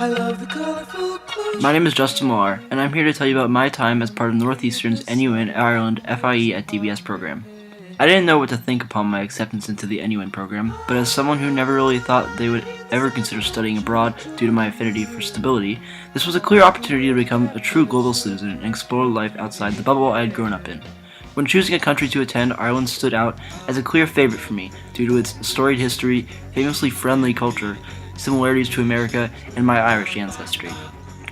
My name is Justin Millar, and I'm here to tell you about my time as part of Northeastern's NUN Ireland FIE at DBS program. I didn't know what to think upon my acceptance into the NUN program, but as someone who never really thought they would ever consider studying abroad due to my affinity for stability, this was a clear opportunity to become a true global citizen and explore life outside the bubble I had grown up in. When choosing a country to attend, Ireland stood out as a clear favorite for me due to its storied history, famously friendly culture, similarities to America, and my Irish ancestry.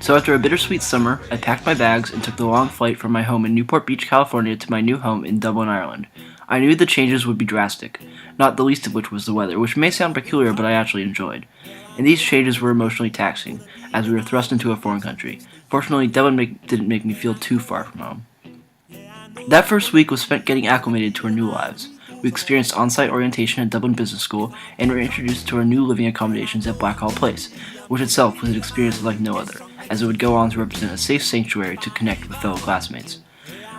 So after a bittersweet summer, I packed my bags and took the long flight from my home in Newport Beach, California to my new home in Dublin, Ireland. I knew the changes would be drastic, not the least of which was the weather, which may sound peculiar but I actually enjoyed. And these changes were emotionally taxing, as we were thrust into a foreign country. Fortunately, Dublin didn't make me feel too far from home. That first week was spent getting acclimated to our new lives. We experienced on-site orientation at Dublin Business School and were introduced to our new living accommodations at Blackhall Place, which itself was an experience like no other, as it would go on to represent a safe sanctuary to connect with fellow classmates.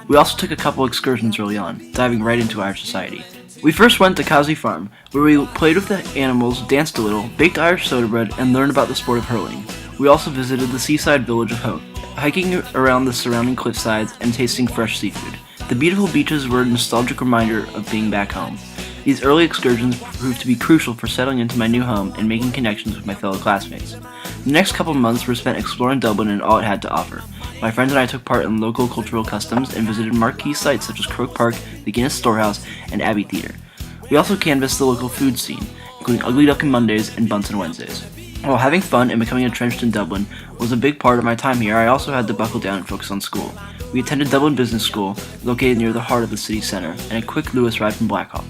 We also took a couple excursions early on, diving right into Irish society. We first went to Causey Farm, where we played with the animals, danced a little, baked Irish soda bread, and learned about the sport of hurling. We also visited the seaside village of Hope, hiking around the surrounding cliffsides and tasting fresh seafood. The beautiful beaches were a nostalgic reminder of being back home. These early excursions proved to be crucial for settling into my new home and making connections with my fellow classmates. The next couple of months were spent exploring Dublin and all it had to offer. My friends and I took part in local cultural customs and visited marquee sites such as Croke Park, the Guinness Storehouse, and Abbey Theatre. We also canvassed the local food scene, including Ugly Duck on Mondays and Bunsen Wednesdays. While having fun and becoming entrenched in Dublin was a big part of my time here, I also had to buckle down and focus on school. We attended Dublin Business School, located near the heart of the city center, and a quick Lewis ride from Blackhall.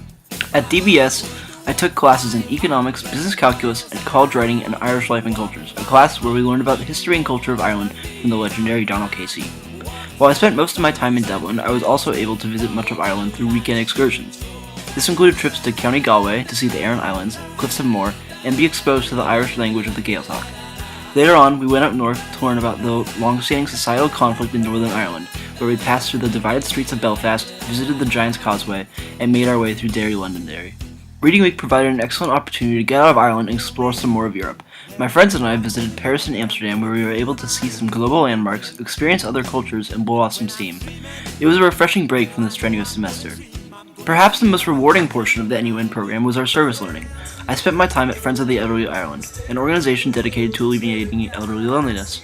At DBS, I took classes in economics, business calculus, and college writing and Irish life and cultures, a class where we learned about the history and culture of Ireland from the legendary Donald Casey. While I spent most of my time in Dublin, I was also able to visit much of Ireland through weekend excursions. This included trips to County Galway to see the Aran Islands, Cliffs of Moher, and be exposed to the Irish language of the Gaeltacht. Later on, we went up north to learn about the long-standing societal conflict in Northern Ireland, where we passed through the divided streets of Belfast, visited the Giant's Causeway, and made our way through Derry, Londonderry. Reading Week provided an excellent opportunity to get out of Ireland and explore some more of Europe. My friends and I visited Paris and Amsterdam, where we were able to see some global landmarks, experience other cultures, and blow off some steam. It was a refreshing break from the strenuous semester. Perhaps the most rewarding portion of the NUN program was our service learning. I spent my time at Friends of the Elderly Ireland, an organization dedicated to alleviating elderly loneliness.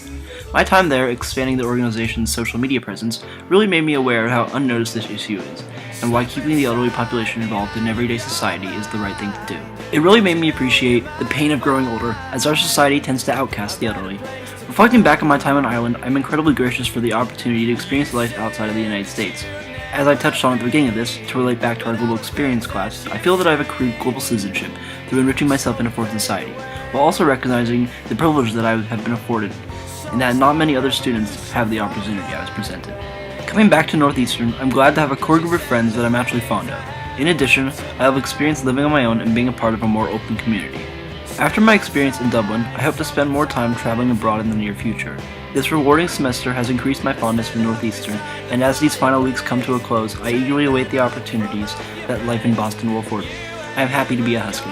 My time there, expanding the organization's social media presence, really made me aware of how unnoticed this issue is, and why keeping the elderly population involved in everyday society is the right thing to do. It really made me appreciate the pain of growing older, as our society tends to outcast the elderly. Reflecting back on my time in Ireland, I'm incredibly gracious for the opportunity to experience life outside of the United States. As I touched on at the beginning of this, to relate back to our global experience class, I feel that I've accrued global citizenship through enriching myself in a foreign society, while also recognizing the privilege that I have been afforded, and that not many other students have the opportunity I was presented. Coming back to Northeastern, I'm glad to have a core group of friends that I'm actually fond of. In addition, I have experienced living on my own and being a part of a more open community. After my experience in Dublin, I hope to spend more time traveling abroad in the near future. This rewarding semester has increased my fondness for Northeastern, and as these final weeks come to a close, I eagerly await the opportunities that life in Boston will afford me. I am happy to be a Husky.